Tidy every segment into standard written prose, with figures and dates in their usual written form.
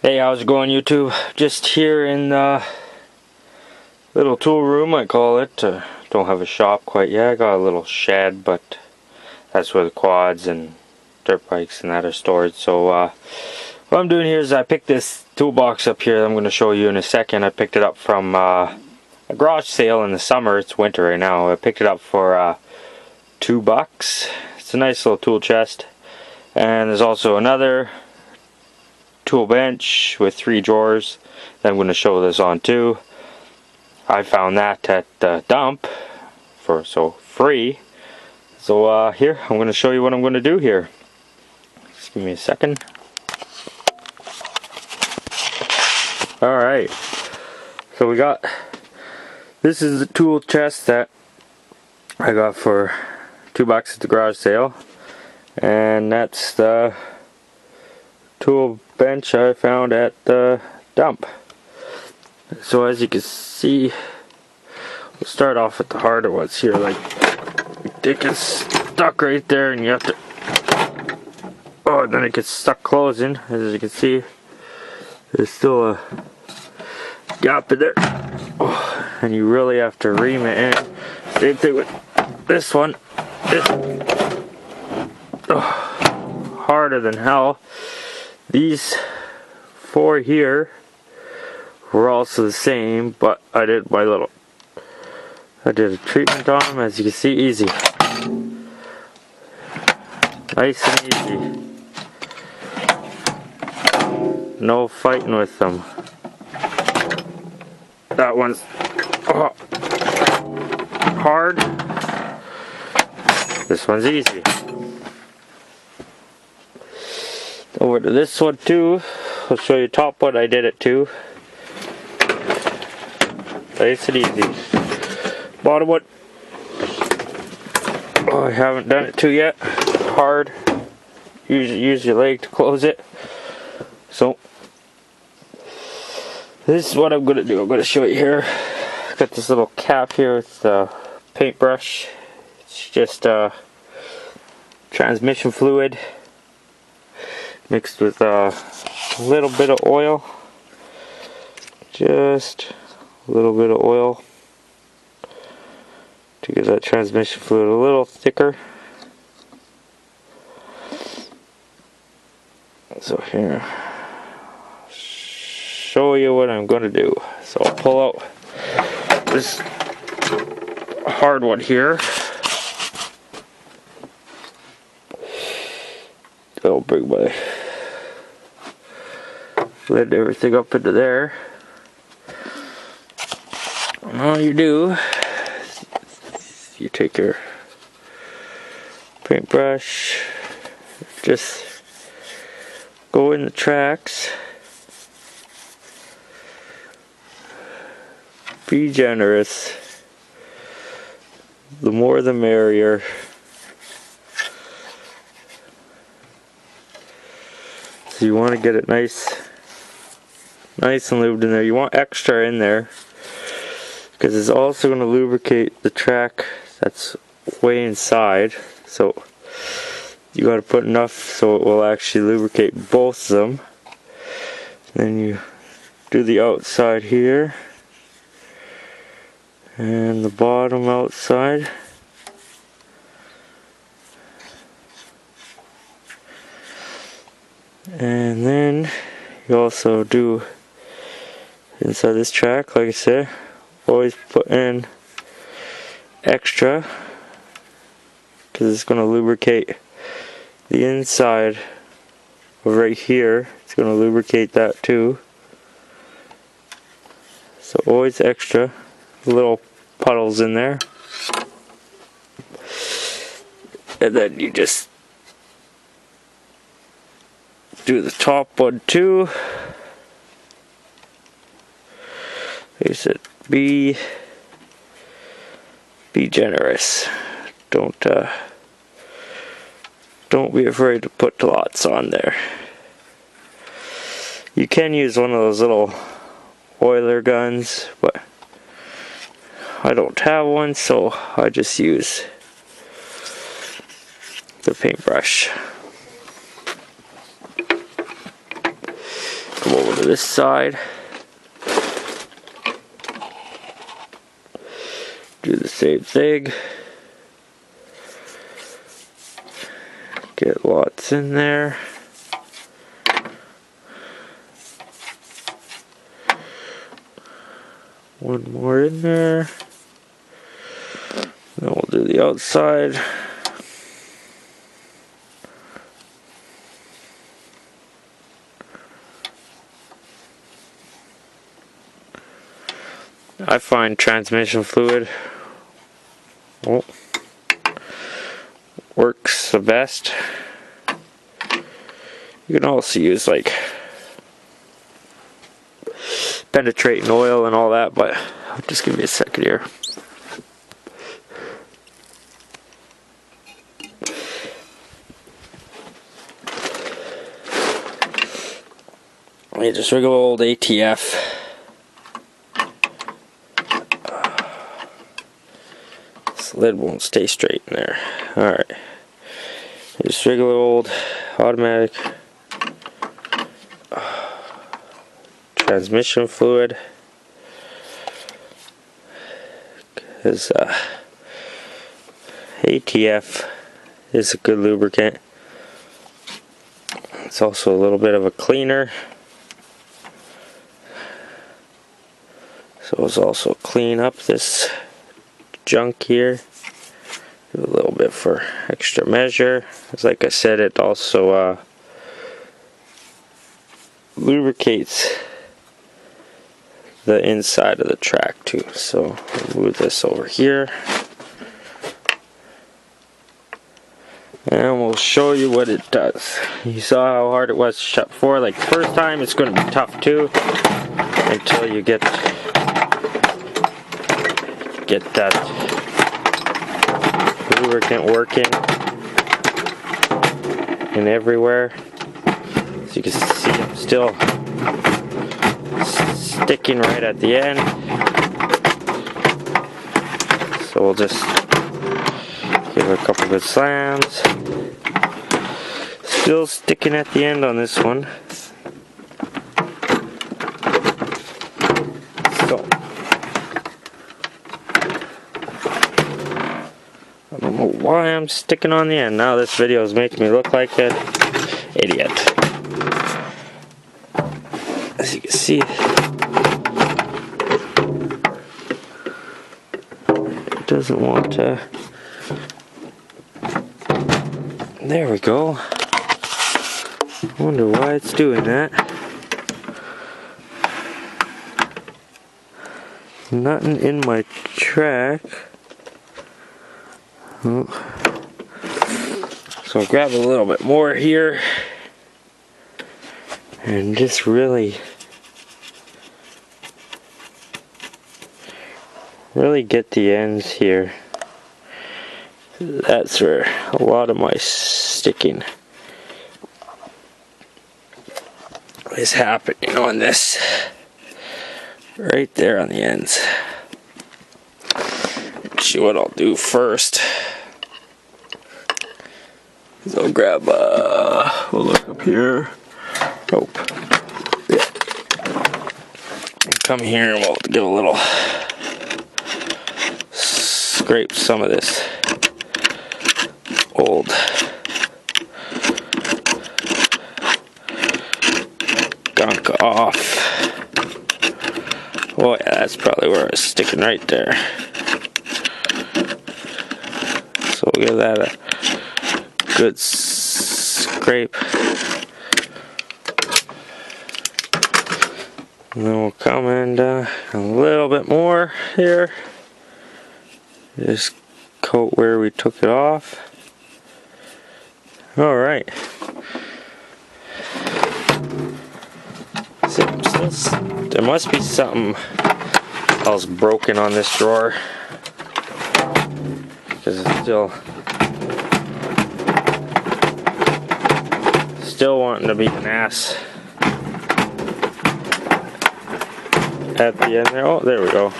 Hey, how's it going, YouTube? Just here in the little tool room, I call it. Don't have a shop quite yet. I got a little shed, but that's where the quads and dirt bikes and that are stored. So what I'm doing here is I picked this toolbox up here that I'm going to show you in a second. I picked it up from a garage sale in the summer. It's winter right now. I picked it up for $2. It's a nice little tool chest. And there's also another tool bench with 3 drawers that I'm going to show this on too. I found that at the dump for free. So here, I'm going to show you what I'm going to do here. Just give me a second. Alright, so this is the tool chest that I got for $2 at the garage sale, and that's the tool bench I found at the dump. So as you can see, we'll start off with the harder ones here. Like, it gets stuck right there, and you have to, then it gets stuck closing. As you can see, there's still a gap in there, and you really have to ream it in. Same thing with this one. It's harder than hell. These 4 here were also the same, but I did a treatment on them. As you can see, easy, nice and easy, no fighting with them. That one's hard, this one's easy. Over to this one too. I'll show you top one. I did it too. Nice and easy. Bottom one, I haven't done it too yet. Hard. Use your leg to close it. So this is what I'm gonna do. I'm gonna show you here. Got this little cap here with the paintbrush. It's just transmission fluid mixed with a little bit of oil. Just a little bit of oil to get that transmission fluid a little thicker. So here, show you what I'm going to do. So I'll pull out this hard one here. I'll bring my lid everything up into there. And all you do is you take your paintbrush, just go in the tracks. Be generous. The more the merrier. So you want to get it nice and lubed in there. You want extra in there because it's also going to lubricate the track that's way inside. So you got to put enough so it will actually lubricate both of them. Then you do the outside here and the bottom outside. And then you also do inside this track, like I said, always put in extra because it's going to lubricate the inside of right here. It's going to lubricate that too. So always extra, little puddles in there. And then you just do the top one too. Like I said, be generous. Don't be afraid to put lots on there. You can use one of those little oiler guns, but I don't have one, so I just use the paintbrush. this side. Do the same thing. Get lots in there. One more in there. Then we'll do the outside. I find transmission fluid works the best. You can also use like penetrating oil and all that, but just give me a second here. Just regular old ATF. This lid won't stay straight in there. Alright. Just regular old automatic transmission fluid. Because ATF is a good lubricant. It's also a little bit of a cleaner. So it's also clean up this junk here. Do a little bit for extra measure. As like I said, it also lubricates the inside of the track too. So I'll move this over here. And we'll show you what it does. You saw how hard it was to shut before. Like the first time it's going to be tough too. Until you get that lubricant working and everywhere. So you can see I'm still sticking right at the end. So we'll just give it a couple good slams. Still sticking at the end on this one. I don't know why I'm sticking on the end. Now this video is making me look like an idiot. As you can see, it doesn't want to. There we go. I wonder why it's doing that. Nothing in my track. Oh. So I'll grab a little bit more here and just really get the ends here. That's where a lot of my sticking is happening on this. Right there on the ends. See what I'll do first. I'll grab, we'll look up here. Oh, yeah. Come here and we'll give a little scrape some of this old gunk off. Oh yeah, that's probably where I was sticking right there. So we'll give that a good scrape. And then we'll come in a little bit more here. Just coat where we took it off. Alright. There must be something else broken on this drawer. Because it's still wanting to be an ass at the end there. Oh, there we go.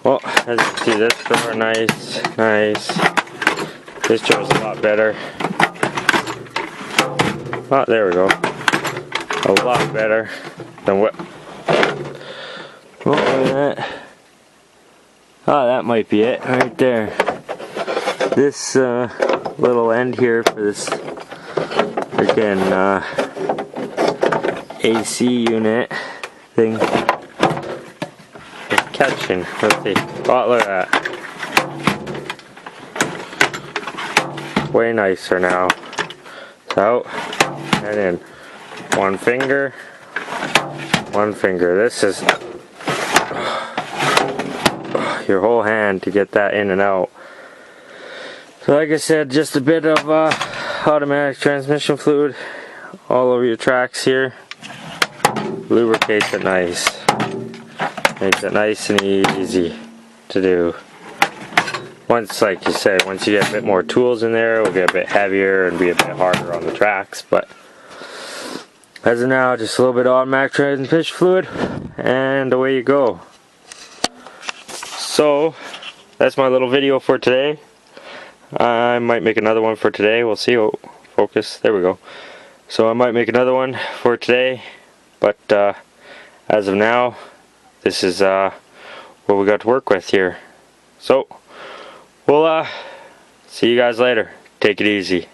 Well, as you can see, this drawer, nice This joy's a lot better. Oh, there we go. A lot better than what. Oh, look at that. Oh, that might be it right there. This little end here for this again AC unit thing is catching. Let's see. Oh, look at that. Way nicer now. So, and then one finger. This is your whole hand to get that in and out. So like I said, just a bit of automatic transmission fluid all over your tracks here. Lubricates it nice. Makes it nice and easy to do. Once, like you said, once you get a bit more tools in there, it will get a bit heavier and be a bit harder on the tracks. But as of now, just a little bit of automatic transmission fluid, and away you go. So that's my little video for today. I might make another one for today. We'll see. Oh, focus. There we go. So I might make another one for today. But as of now, this is what we got to work with here. So we'll see you guys later. Take it easy.